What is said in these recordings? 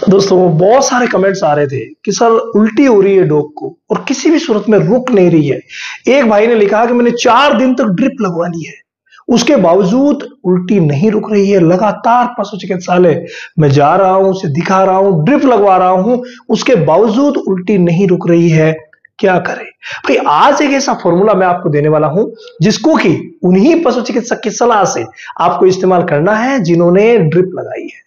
दोस्तों बहुत सारे कमेंट्स आ रहे थे कि सर उल्टी हो रही है डॉग को और किसी भी सूरत में रुक नहीं रही है। एक भाई ने लिखा कि मैंने 4 दिन तक ड्रिप लगवा ली है, उसके बावजूद उल्टी नहीं रुक रही है। लगातार पशु चिकित्सालय में जा रहा हूं, उसे दिखा रहा हूं, ड्रिप लगवा रहा हूं, उसके बावजूद उल्टी नहीं रुक रही है। क्या करें भाई? आज एक ऐसा फॉर्मूला मैं आपको देने वाला हूं जिसको कि उन्हीं पशु चिकित्सक की सलाह से आपको इस्तेमाल करना है जिन्होंने ड्रिप लगाई है।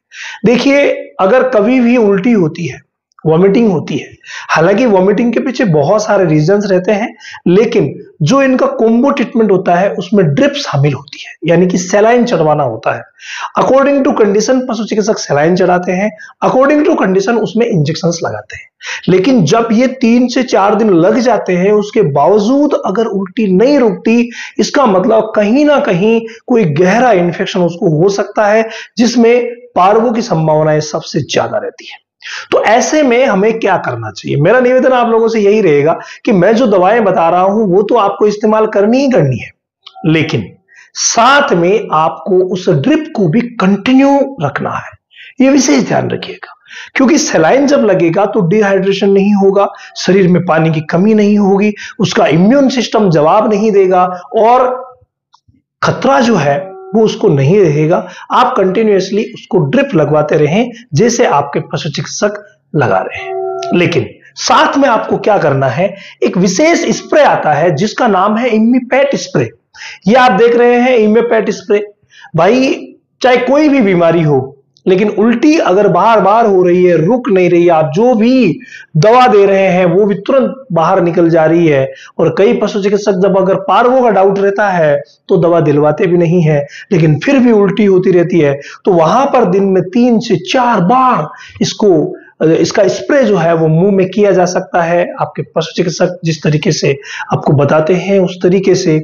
देखिए, अगर कभी भी उल्टी होती है, वॉमिटिंग होती है, हालांकि वॉमिटिंग के पीछे बहुत सारे रीजंस रहते हैं, लेकिन जो इनका कॉम्बो ट्रीटमेंट होता है उसमें ड्रिप शामिल होती है, यानी कि सलाइन चढ़वाना होता है। अकॉर्डिंग टू कंडीशन पशु चिकित्सक सलाइन चढ़ाते हैं, अकॉर्डिंग टू कंडीशन उसमें इंजेक्शंस लगाते हैं। लेकिन जब ये 3 से 4 दिन लग जाते हैं, उसके बावजूद अगर उल्टी नहीं रुकती, इसका मतलब कहीं ना कहीं कोई गहरा इन्फेक्शन उसको हो सकता है, जिसमें पार्वो की संभावनाएं सबसे ज्यादा रहती है। तो ऐसे में हमें क्या करना चाहिए? मेरा निवेदन आप लोगों से यही रहेगा कि मैं जो दवाएं बता रहा हूं वो तो आपको इस्तेमाल करनी ही करनी है, लेकिन साथ में आपको उस ड्रिप को भी कंटिन्यू रखना है। ये विशेष ध्यान रखिएगा, क्योंकि सलाइन जब लगेगा तो डिहाइड्रेशन नहीं होगा, शरीर में पानी की कमी नहीं होगी, उसका इम्यून सिस्टम जवाब नहीं देगा और खतरा जो है वो उसको नहीं रहेगा। आप कंटिन्यूअसली उसको ड्रिप लगवाते रहें जैसे आपके पशु चिकित्सक लगा रहे हैं। लेकिन साथ में आपको क्या करना है, एक विशेष स्प्रे आता है जिसका नाम है इम्मीपैट स्प्रे। ये आप देख रहे हैं इम्मीपैट स्प्रे। भाई, चाहे कोई भी बीमारी हो, लेकिन उल्टी अगर बार बार हो रही है, रुक नहीं रही है, आप जो भी दवा दे रहे हैं वो भी तुरंत बाहर निकल जा रही है, और कई पशु चिकित्सक जब अगर पार्वो का डाउट रहता है तो दवा दिलवाते भी नहीं है, लेकिन फिर भी उल्टी होती रहती है, तो वहां पर दिन में 3 से 4 बार इसका स्प्रे जो है वो मुंह में किया जा सकता है। आपके पशु चिकित्सक जिस तरीके से आपको बताते हैं उस तरीके से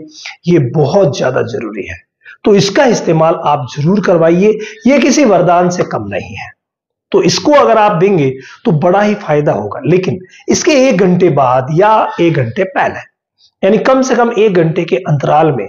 ये बहुत ज्यादा जरूरी है, तो इसका इस्तेमाल आप जरूर करवाइए। ये किसी वरदान से कम नहीं है, तो इसको अगर आप देंगे तो बड़ा ही फायदा होगा। लेकिन इसके 1 घंटे बाद या 1 घंटे पहले, यानी कम से कम 1 घंटे के अंतराल में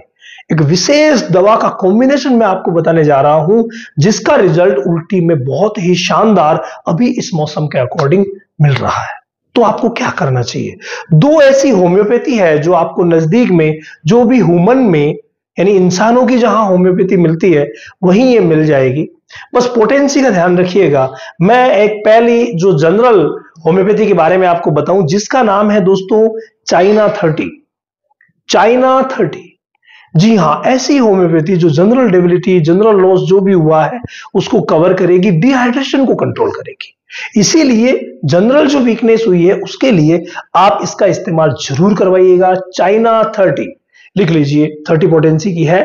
एक विशेष दवा का कॉम्बिनेशन मैं आपको बताने जा रहा हूं, जिसका रिजल्ट उल्टी में बहुत ही शानदार अभी इस मौसम के अकॉर्डिंग मिल रहा है। तो आपको क्या करना चाहिए? 2 ऐसी होम्योपैथी है जो आपको नजदीक में, जो भी ह्यूमन में यानी इंसानों की जहां होम्योपैथी मिलती है वहीं ये मिल जाएगी। बस पोटेंसी का ध्यान रखिएगा। मैं एक पहली जो जनरल होम्योपैथी के बारे में आपको बताऊं, जिसका नाम है दोस्तों चाइना 30। चाइना 30, जी हां, ऐसी होम्योपैथी जो जनरल डेबिलिटी, जनरल लॉस जो भी हुआ है उसको कवर करेगी, डिहाइड्रेशन को कंट्रोल करेगी। इसीलिए जनरल जो वीकनेस हुई है उसके लिए आप इसका इस्तेमाल जरूर करवाइएगा। चाइना 30 लिख लीजिए, 30 पोटेंसी की है,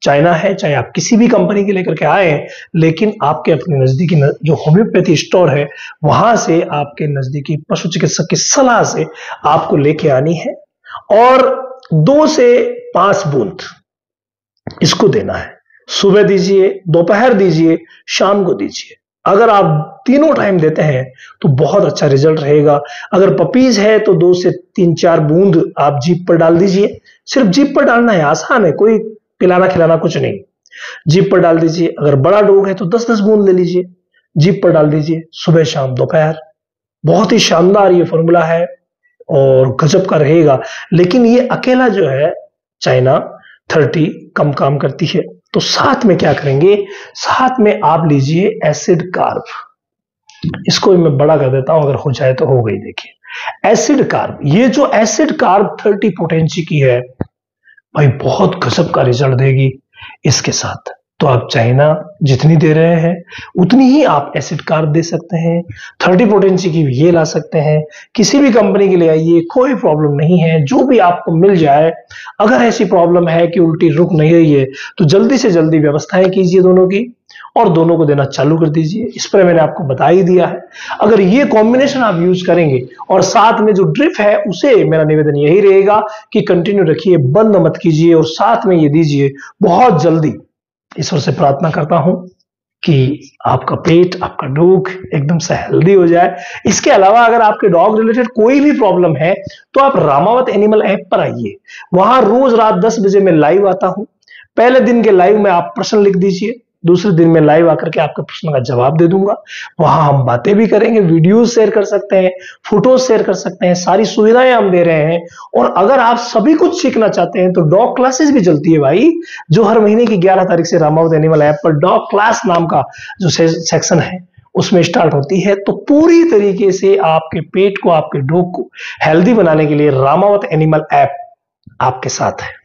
चाइना है। चाहे आप किसी भी कंपनी के लेकर के आए, लेकिन आपके अपने नजदीकी जो होम्योपैथी स्टोर है वहां से, आपके नजदीकी पशु चिकित्सक की सलाह से आपको लेके आनी है, और 2 से 5 बूंद इसको देना है। सुबह दीजिए, दोपहर दीजिए, शाम को दीजिए। अगर आप तीनों टाइम देते हैं तो बहुत अच्छा रिजल्ट रहेगा। अगर पपीज है तो 2 से 3-4 बूंद आप जीभ पर डाल दीजिए। सिर्फ जीभ पर डालना है, आसान है, कोई पिलाना खिलाना कुछ नहीं। जीभ पर डाल दीजिए। अगर बड़ा डॉग है तो 10-10 बूंद ले लीजिए, जीभ पर डाल दीजिए, सुबह शाम दोपहर। बहुत ही शानदार ये फॉर्मूला है और गजब का रहेगा। लेकिन ये अकेला जो है चाइना 30 कम काम करती है, तो साथ में क्या करेंगे, साथ में आप लीजिए एसिड कार्ब। इसको मैं बड़ा कर देता हूं, अगर हो जाए तो हो गई। देखिए एसिड कार्ब, ये जो एसिड कार्ब 30 पोटेंसी की है भाई, बहुत गजब का रिजल्ट देगी इसके साथ। तो आप चाइना जितनी दे रहे हैं उतनी ही आप एसिड कार्ब दे सकते हैं। 30 पोटेंसी की ये ला सकते हैं। किसी भी कंपनी के ले आइए, कोई प्रॉब्लम नहीं है, जो भी आपको मिल जाए। अगर ऐसी प्रॉब्लम है कि उल्टी रुक नहीं रही है तो जल्दी से जल्दी व्यवस्थाएं कीजिए दोनों की, और दोनों को देना चालू कर दीजिए। स्प्रे मैंने आपको बता ही दिया है। अगर ये कॉम्बिनेशन आप यूज करेंगे और साथ में जो ड्रिप है उसे, मेरा निवेदन यही रहेगा कि कंटिन्यू रखिए, बंद मत कीजिए, और साथ में ये दीजिए। बहुत जल्दी ईश्वर से प्रार्थना करता हूं कि आपका पेट, आपका डॉग एकदम से हेल्दी हो जाए। इसके अलावा अगर आपके डॉग रिलेटेड कोई भी प्रॉब्लम है तो आप रामावत एनिमल ऐप पर आइए। वहां रोज रात 10 बजे मैं लाइव आता हूं। पहले दिन के लाइव में आप प्रश्न लिख दीजिए, दूसरे दिन मैं लाइव आकर के आपके प्रश्न का जवाब दे दूंगा। वहां हम बातें भी करेंगे, वीडियोस शेयर कर सकते हैं, फोटोज शेयर कर सकते हैं, सारी सुविधाएं हम दे रहे हैं। और अगर आप सभी कुछ सीखना चाहते हैं तो डॉग क्लासेस भी चलती है भाई, जो हर महीने की 11 तारीख से रामावत एनिमल ऐप पर डॉग क्लास नाम का जो सेक्शन है उसमें स्टार्ट होती है। तो पूरी तरीके से आपके पेट को, आपके डॉग को हेल्दी बनाने के लिए रामावत एनिमल ऐप आपके साथ है।